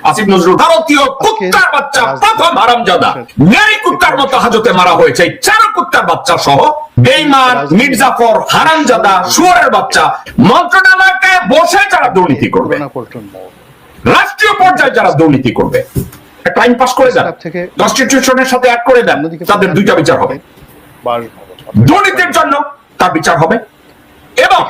আসিফ নজরুল ভারতীয় কুত্তার বাচ্চা, প্রথম হারামজাদা নারী কুত্তার মতো হাজতে মারা হয়েছে। চার কুত্তার বাচ্চা সহ বেঈমান, মির্জাফর, হারামজাদা, শুয়োরের বাচ্চা মন্ত্রণালয়কে বসে যারা দুর্নীতি করবে, রাষ্ট্রীয় পর্যায়ে যারা দুর্নীতি করবে, টাইম পাস করে দেন, কনস্টিটিউশনের সাথে অ্যাড করে দেন, তাদের দুইটা বিচার হবে। দুর্নীতির জন্য তার বিচার হবে এবং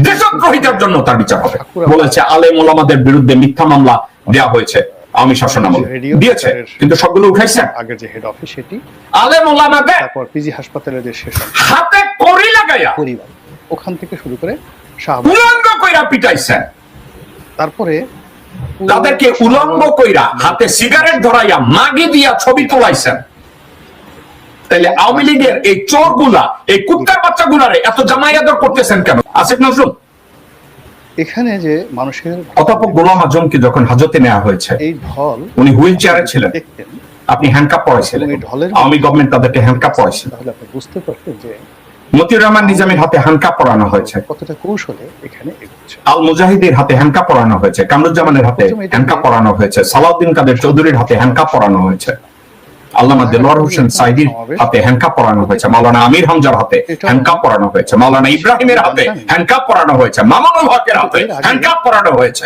দেশদ্রোহিতার জন্য তার বিচার হবে। বলেছে আলেম ওলামাদের বিরুদ্ধে মিথ্যা মামলা দেওয়া হয়েছে, আওয়ামী শাসনামলে দিয়েছে, কিন্তু সবগুলো উঠাইছে আগের যে হেড অফিস সেটি আলেম ওলামাদের, তারপর পিজি হাসপাতালের যে শেষ হাতে কড়ি লাগাইয়া পরিবার ওখান থেকে শুরু করে উলঙ্গ কইরা পিটাইছেন, তারপরে তাদেরকে উলঙ্গ কইরা হাতে সিগারেট ধরাইয়া মাগি দিয়া ছবি তোলাইছেন। তাইলে আওয়ামী লীগের এই চোরগুলা, এই কুত্তার বাচ্চাগুলারে এত জামাই আদর করতেছেন কেন? আসিফ নজরুল এখানে যে মানুষের অধ্যাপক গোলাম আজমকে যখন হাজতে নেওয়া হয়েছে, এই ঢল উনি হুইল চেয়ারে ছিলেন, আপনি হ্যান্ডকাপ পরাইছিলেন, আওয়ামী গভর্নমেন্ট তাদেরকে হ্যান্ডকাপ পরাইছিল, তাহলে আপনি বুঝতে পারতেন যে মতিউর রহমান নিজামীর হাতে হ্যান্ডকাপ পরানো হয়েছে, কতটা কৌশলে এখানে এগোচ্ছে। আল মুজাহিদের হাতে হ্যান্ডকাপ পরানো হয়েছে, কামরুজ্জামানের হাতে হ্যান্ডকাপ পরানো হয়েছে, সালাউদ্দিন কাদের চৌধুরীর হাতে হ্যান্ডকাপ পরানো হয়েছে, আল্লামা দেলোয়ার হোসেন সাইদির হাতে হ্যান্ডকাপ পরানো হয়েছে, মাওলানা আমির হামজার হাতে হ্যান্ডকাপ পরানো হয়েছে, মাওলানা ইব্রাহিমের হাতে হ্যান্ডকাপ পরানো হয়েছে, মামুনুল হকের হাতে হ্যান্ডকাপ পরানো হয়েছে,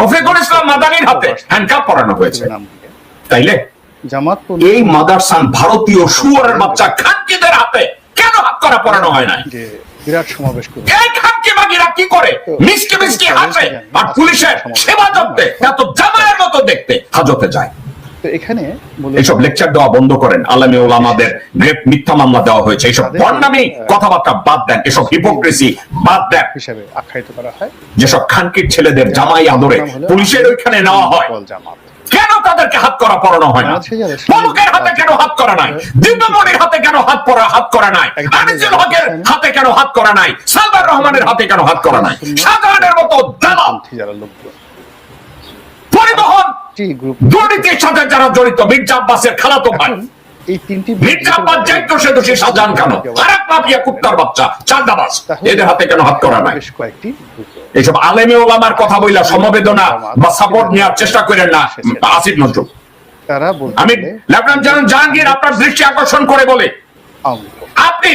রফিকুল ইসলাম মাদানির হাতে হ্যান্ডকাপ পরানো হয়েছে। তাইলে জামাত এই মাদারসান ভারতীয় শুয়োরের বাচ্চা খানকিদের হাতে কেন হাত করা পরানো হয় না? যে বিরাট সমাবেশ করে এই খানকি বাগিরা কি করে মিসকে মিসকে হাসে আর পুলিশের সেবা করতে এত জামায়ের মতো দেখতে হাজতে যায়। তো এখানে এইসব লেকচার দেওয়া বন্ধ করেন। আলেমে ওলামাদের গ্রেপ মিথ্যা মামলা দেওয়া হয়েছে, এইসব বদনামি কথাবার্তা বাদ দেন, এসব হিপোক্রেসি বাদ দেন। হিসাবে আখ্যায়িত করা হয় যেসব খানকির ছেলেদের জামাই আদরে পুলিশের ওইখানে নেওয়া হয়, কেন তাদেরকে হাত করা পরানো হয় না? প্রমুখের হাতে কেন হাত করা নাই? দিব্যমণির হাতে কেন হাত করা নাই? আনিসুল হকের হাতে কেন হাত করা নাই? সালমান রহমানের হাতে কেন হাত করা নাই? শাহজাহানের মতো দালাল পরিবহন দুর্নীতির সাথে যারা জড়িত, মির্জা আব্বাসের খালাতো ভাই, এই তিনটি মির্জা আব্বাস দোষে দোষী শাহজাহান কেন? আরেক মাফিয়া কুত্তার বাচ্চা চাঁদাবাজ, এদের হাতে কেন হাত করা নাই? কয়েকটি এইসব আলেমে ওলামার কথা বইলা সমবেদনা বা সাপোর্ট নেওয়ার চেষ্টা করেন না আসিফ নজরুল। তারা আমি লেফটেন্যান্ট জেনারেল জাহাঙ্গীর আপনার দৃষ্টি আকর্ষণ করে বলে, আপনি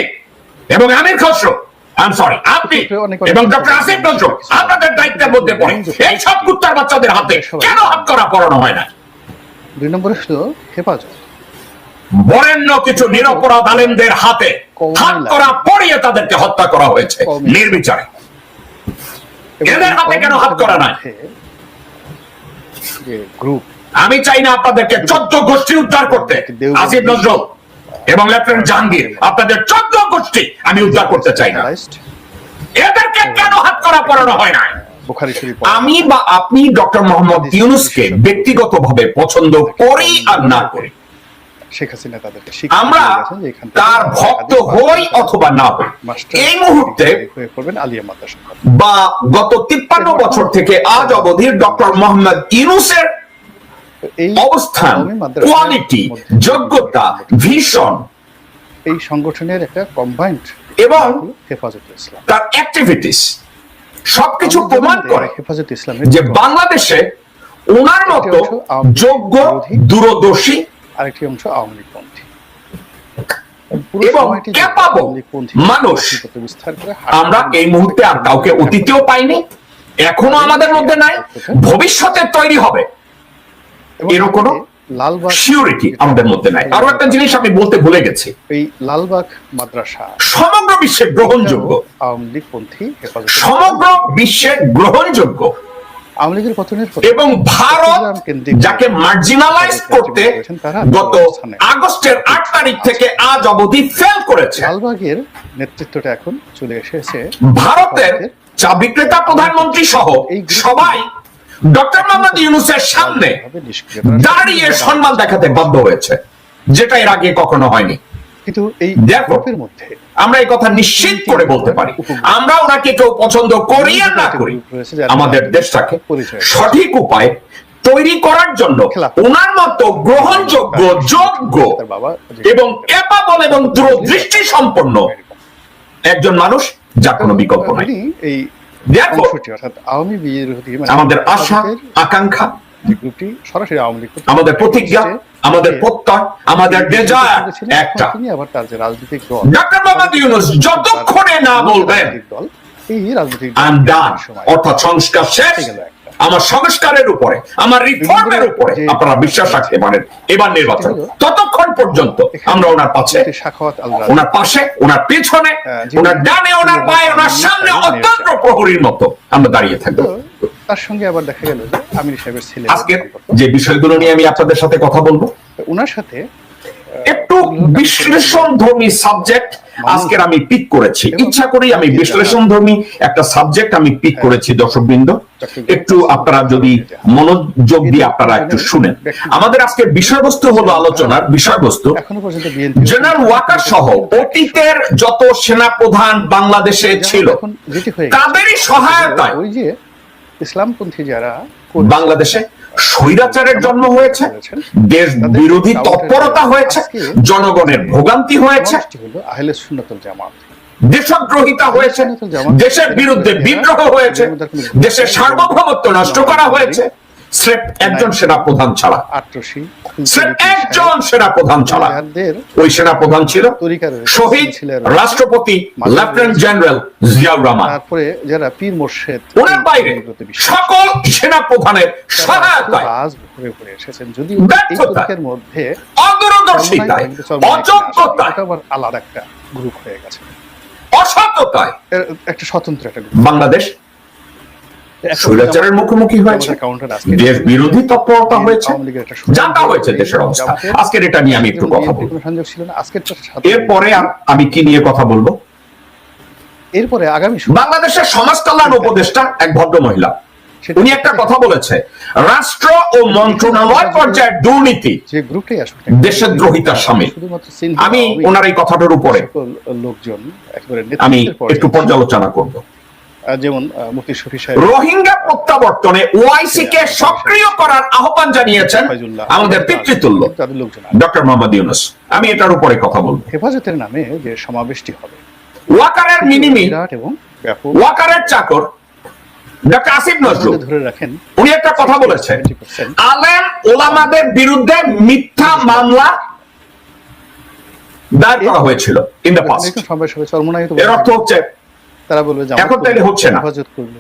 এবং আমির খসরু, আপনি এবং ডক্টর আসিফ নজরুল আপনাদের দায়িত্বের মধ্যে পড়ে এই সব কুত্তার বাচ্চাদের হাতে কেন হাত করা পরানো হয় না? 2 নম্বরে হলো হেফাজত। বরেণ্য কিছু নিরপরাধ আলেমদের হাতে হাত করা পড়িয়ে তাদেরকে হত্যা করা হয়েছে নির্বিচারে। এদের হাতে কেন হাত করা নাই? গ্রুপ আমি চাই না আপনাদেরকে 14 গোষ্ঠী উদ্ধার করতে, আসিফ নজরুল এবং লেফটেন্যান্ট জাহাঙ্গীর আপনাদের 14 গোষ্ঠী আমি উদ্ধার করতে চাই না। এদেরকে কেন হাত করা পরানো হয় না? আমি বা আপনি ডক্টর মোহাম্মদ ইউনূসকে ব্যক্তিগতভাবে পছন্দ করি আর না করি, শেখ হাসিনা তাদেরকে আমরা তার ভক্ত হই অথবা না হই, এই মুহূর্তে বা গত 53 বছর থেকে আজ অবধি ডক্টর মোহাম্মদ ইউনূসের অবস্থান, কোয়ালিটি, যোগ্যতা, ভিশন, এই সংগঠনের একটা কম্বাইন্ড এবং হেফাজত ইসলাম তার অ্যাক্টিভিটিস সবকিছু প্রমাণ করে হেফাজত ইসলামের যে বাংলাদেশে ওনার মতো যোগ্য, দূরদর্শী আরেকটি অংশ আওয়ামী লীগপন্থী এবং ক্যাপাবল মানুষ আমরা এই মুহূর্তে আর কাউকে অতীতেও পাইনি, এখনো আমাদের মধ্যে নাই, ভবিষ্যতে তৈরি হবে এরকম লালবাগ সিউরিটি আমাদের মধ্যে নাই। আরো একটা জিনিস আমি বলতে ভুলে গেছি, এই লালবাগ মাদ্রাসা সমগ্র বিশ্বে গ্রহণযোগ্য, আওয়ামী লীগপন্থী হেফাজত সমগ্র বিশ্বে গ্রহণযোগ্য, আওয়ামী লীগের পতনের পর এবং ভারত যাকে মার্জিনালাইজ করতে গত আগস্টের 8 তারিখ থেকে আজ অবধি ফেল করেছে। লালবাগের নেতৃত্বটা এখন চলে এসেছে ভারতের চা বিক্রেতা প্রধানমন্ত্রী সহ সবাই ডক্টর মোহাম্মদ ইউনূসের সামনে দাঁড়িয়ে সম্মান দেখাতে বাধ্য হয়েছে, যেটা এর আগে কখনো হয়নি। কিন্তু এই গ্রুপের মধ্যে আমরা এই কথা নিশ্চিত করে বলতে পারি, আমরা ওনাকে কেউ পছন্দ করি আর না করি, আমাদের দেশটাকে সঠিক উপায়ে তৈরি করার জন্য ওনার মতো গ্রহণযোগ্য, যোগ্য এবং ক্যাপাবল এবং দূরদৃষ্টি সম্পন্ন একজন মানুষ, যার কোনো বিকল্প নাই। এই Therefore, অংশটি অর্থাৎ আওয়ামী বিরোধী আমাদের আশা আকাঙ্ক্ষা, যে গ্রুপটি সরাসরি আওয়ামী লীগ আমাদের প্রতিজ্ঞা, আমাদের প্রত্যয়, আমাদের ডেজায়ার একটা, তিনি আবার তার যে রাজনৈতিক দল ডক্টর মোহাম্মদ ইউনূস যতক্ষণে না বলবেন দল এই রাজনৈতিক আই এম ডান, অর্থাৎ সংস্কার শেষ, আমার সংস্কারের উপরে, আমার রিফর্মের উপরে আপনারা বিশ্বাস রাখতে পারেন, এবার নির্বাচন, ততক্ষণ পর্যন্ত আমরা ওনার পাশে, ওনার পাশে, ওনার পেছনে, ওনার ডানে, ওনার বায়ে, ওনার সামনে অত্যন্ত প্রহরীর মতো আমরা দাঁড়িয়ে থাকবো। তার সঙ্গে আবার দেখা গেল যে আমির সাহেবের ছেলে, আজকে যে বিষয়গুলো নিয়ে আমি আপনাদের সাথে কথা বলবো, ওনার সাথে একটু বিশ্লেষণধর্মী সাবজেক্ট আজকের আমি পিক করেছি, ইচ্ছা করেই আমি বিশ্লেষণধর্মী একটা সাবজেক্ট আমি পিক করেছি। দর্শকবৃন্দ, একটু আপনারা যদি মনোযোগ দিয়ে আপনারা একটু শুনেন। আমাদের আজকের বিষয়বস্তু হলো, আলোচনার বিষয়বস্তু এখনো পর্যন্ত বিএনপি জেনারেল ওয়াকার সহ অতীতের যত সেনাপ্রধান বাংলাদেশে ছিল তাদেরই সহায়তায় ওই যে ইসলামপন্থী যারা বাংলাদেশে স্বৈরাচারের জন্ম হয়েছে, দেশ বিরোধী তৎপরতা হয়েছে, জনগণের ভোগান্তি হয়েছে, আহলে সুন্নাতুল জামাত, দেশদ্রোহিতা হয়েছে, দেশের বিরুদ্ধে বিদ্রোহ হয়েছে, দেশের সার্বভৌমত্ব নষ্ট করা হয়েছে, স্রেফ একজন সেনাপ্রধান ছাড়া, স্রেফ একজন সেনাপ্রধান ছাড়া। ওই সেনাপ্রধান ছিল শহীদ রাষ্ট্রপতি লেফটেন্যান্ট জেনারেল জিয়াউর রহমান। তারপরে যারা পীর মোর্শেদ, ওনার বাইরে সকল সেনাপ্রধানের সহায়তায়, এসেছেন যদি ব্যর্থতার মধ্যে অদূরদর্শিতায়, অযোগ্যতায়, আলাদা একটা গ্রুপ হয়ে গেছে, অসততায় একটা স্বতন্ত্র একটা গ্রুপ বাংলাদেশ স্বৈরাচারের মুখোমুখি হয়েছে, দেশ বিরোধী তৎপরতা হয়েছে, জানতা হয়েছে দেশের অবস্থা। আজকের এটা নিয়ে আমি একটু কথা বলবো। এরপরে আমি কি নিয়ে কথা বলবো? এরপরে আগামী বাংলাদেশের সমাজ কল্যাণ উপদেষ্টা এক ভদ্র মহিলা, উনি একটা কথা বলেছে, রাষ্ট্র ও মন্ত্রণালয় পর্যায়ের দুর্নীতি দেশের দ্রোহিতার সামিল। আমি ওনার এই কথাটার উপরে লোকজন আমি একটু পর্যালোচনা করব। যেমন মুফতি শফি সাহেব রোহিঙ্গা প্রত্যাবর্তনে ওআইসি কে সক্রিয় করার আহ্বান জানিয়েছেন আমাদের পিতৃতুল্য ডক্টর মোহাম্মদ ইউনূস। আমি এটার উপরে কথা বলবো। হেফাজতের নামে যে সমাবেশটি হবে, ওয়াকারের মিনিমি, এবং ওয়াকারের চাকর ডক্টর আসিফ নজরুল ধরে রাখেন, উনি একটা কথা বলেছেন, আলেম ওলামাদের বিরুদ্ধে মিথ্যা মামলা দায়ের করা হয়েছিল ইন দ্য পাস্ট। এর অর্থ হচ্ছে তারা বলবে যে এখন তাইলে হচ্ছে না। হেফাজত করবে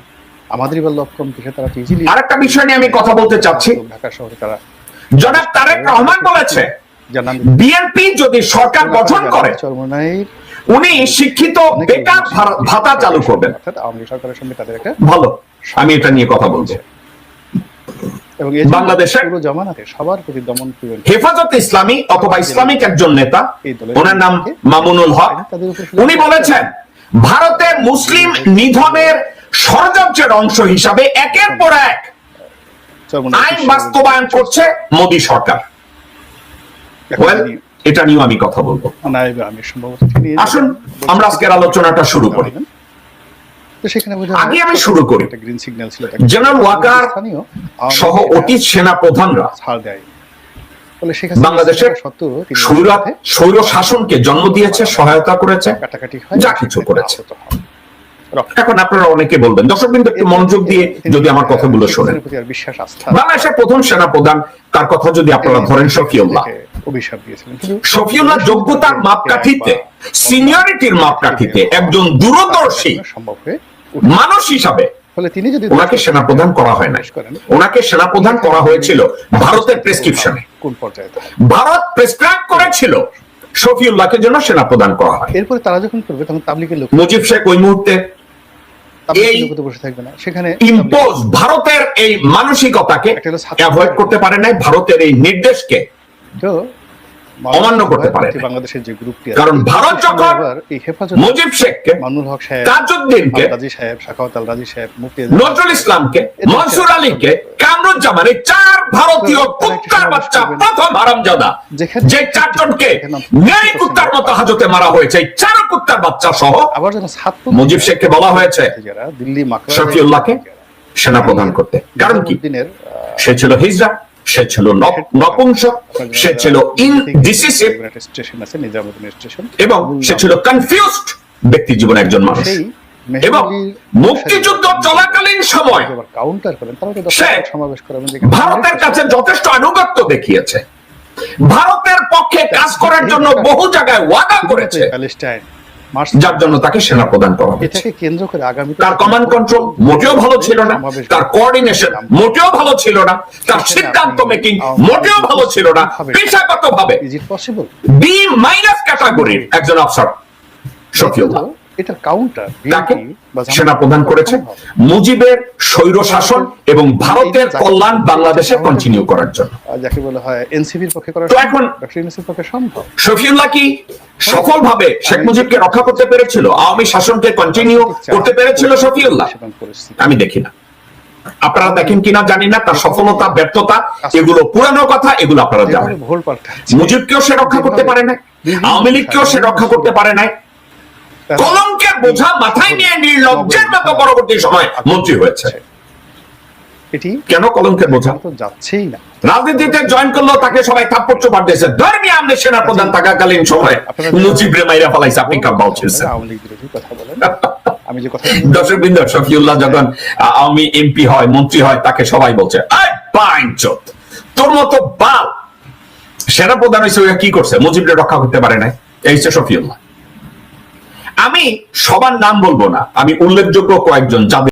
আমাদের এবার লক্ষ্য থেকে তারা ইজিলি। আরেকটা বিষয় নিয়ে আমি কথা বলতে চাচ্ছি। ঢাকা শহরে তারা জনাব তারেক রহমান বলেছে, বিএনপি যদি সরকার গঠন করে উনি শিক্ষিত বেকার ভাতা চালু করবেন। অর্থাৎ আওয়ামী লীগ সরকারের সঙ্গে তাদের একটা ভালো, আমি এটা নিয়ে কথা বলবো। এবং বাংলাদেশের পুরো জামানাতে সবার প্রতি দমন পীড়ন হেফাজত ইসলামী অথবা ইসলামিক একজন নেতা, ওনার নাম মামুনুল হক, উনি বলেছেন ভারতে মুসলিম নিধনের ষড়যন্ত্রের অংশ হিসাবে একের পর এক আইন বাস্তবায়ন করছে মোদী সরকার। এটা নিয়েও আমি কথা বলবো। আসুন আমরা আজকের আলোচনাটা শুরু করি। আগে আমি শুরু করি, জেনারেল ওয়াকার সহ অতীত সেনা প্রধানরা বাংলাদেশের স্বৈর শাসনকে জন্ম দিয়েছে, সহায়তা করেছে, যা কিছু করেছে। এখন আপনারা অনেকে বলবেন, দর্শকবৃন্দ একটু মনোযোগ দিয়ে যদি আমার কথাগুলো শোনেন। বাংলাদেশের প্রথম সেনা প্রধান, তার কথা যদি আপনারা ধরেন শফিউল্লাহ, শফিউল্লাহ যোগ্যতার মাপকাঠিতে, সিনিয়রিটির মাপকাঠিতে একজন দূরদর্শী মানুষ হিসাবে ওনাকে সেনাপ্রধান করা হয় না। ওনাকে সেনাপ্রধান করা হয়েছিল ভারতের প্রেসক্রিপশনে। ভারত প্রেসক্রাইব করেছিল শফিউল্লাহকে জন্য সেনাপ্রধান করা হয়। এরপরে তারা যখন করবে তখন তাবলিগের লোক, মুজিব শেখ ওই মুহূর্তে এই ইম্পোজ ভারতের এই মানসিকতাকে অ্যাভয়েড করতে পারে নাই, ভারতের এই নির্দেশকে অমান্য করতে পারে বাংলাদেশের যে গ্রুপটি। কারণ ভারত যখন মুজিব শেখকে, মামুনুল হক সাহেব, তাজউদ্দিনকে, রাজি সাহেব, শাখাওয়াত আল রাজি সাহেব, মুফতি নজরুল ইসলামকে, মনসুর আলীকে, কামরুজ্জামান, এই চার ভারতীয় কুত্তার বাচ্চা প্রথম হারামজাদা, যে চারজনকে ন্যায় কুত্তার মতো হাজতে মারা হয়েছে, এই চার কুত্তার বাচ্চা সহ আবার যেন ছাত্র মুজিব শেখকে বলা হয়েছে দিল্লি শফিউল্লাহকে সেনাপ্রধান করতে। কারণ কি? সে ছিল হিজড়া, সে ছিল নপুংসক, সে ছিল ইনডিসিসিভ এবং সে ছিল কনফিউজড ব্যক্তি জীবনে একজন মানুষ। এবং মুক্তিযুদ্ধ চলাকালীন সময় কাউন্টার করেন তারা তো সে সমাবেশ করেন ভারতের কাছে যথেষ্ট আনুগত্য দেখিয়েছে, ভারতের পক্ষে কাজ করার জন্য বহু জায়গায় ওয়াদা করেছে, প্যালেস্টাইন যার জন্য তাকে সেনা প্রদান করা হয়েছে। এটাকে কেন্দ্র করে আগামী তার কমান্ড কন্ট্রোল মোটেও ভালো ছিল না, তার কোঅর্ডিনেশন মোটেও ভালো ছিল না, তার সিদ্ধান্ত মেকিং মোটেও ভালো ছিল না। পেশাগতভাবে is it possible B minus ক্যাটাগরির একজন অফিসার শফিউল্লাহ এটার কাউন্টার তাকে সেনা প্রদান করেছে মুজিবের স্বৈর শাসন এবং ভারতের কল্যাণ বাংলাদেশে কন্টিনিউ করার জন্য। যাকে বলা হয় এনসিপির পক্ষে করা তো এখন ডক্টর ইউনূসের পক্ষে সম্ভব। শফিউল্লাহ কি সফলভাবে শেখ মুজিবকে রক্ষা করতে পেরেছিল, আওয়ামী শাসনকে কন্টিনিউ করতে পেরেছিল শফিউল্লাহ? আমি দেখি না। আপনারা দেখেন কিনা জানি না, তার সফলতা ব্যর্থতা এগুলো পুরানো কথা, এগুলো আপনারা জানেন। মুজিবকেও সে রক্ষা করতে পারে নাই, আওয়ামী লীগকেও সে রক্ষা করতে পারে নাই। কলঙ্কের বোঝা মাথায় নিয়ে নির্লজ্জের মতো পরবর্তী সময় মন্ত্রী হয়েছে। এটি কেন কলঙ্কের বোঝা? তো যাচ্ছেই না। রাজনীতিতে জয়েন করলো তাকে সবাই থাপ্পড় চোপাড় দিয়েছে, ধর্মী আমলে সেনা প্রধান থাকাকালীন সময় মুজিবরে মাইরা ফেলাইছে। আপনি কাব্বা ছিলেন আওয়ামী লীগ বিরোধী কথা বলেন। আমি যে কথা দর্শকবৃন্দ, শফিউল্লাহ যখন আওয়ামী এমপি হয়, মন্ত্রী হয়, তাকে সবাই বলছে তোর মতো বাল সেনা প্রধান হয়েছে, কি করছে? মুজিবরে রক্ষা করতে পারে নাই। এই হচ্ছে শফিউল্লাহ। আমি সবার নাম বলবো না, আমি উল্লেখযোগ্য কয়েকজন যাদের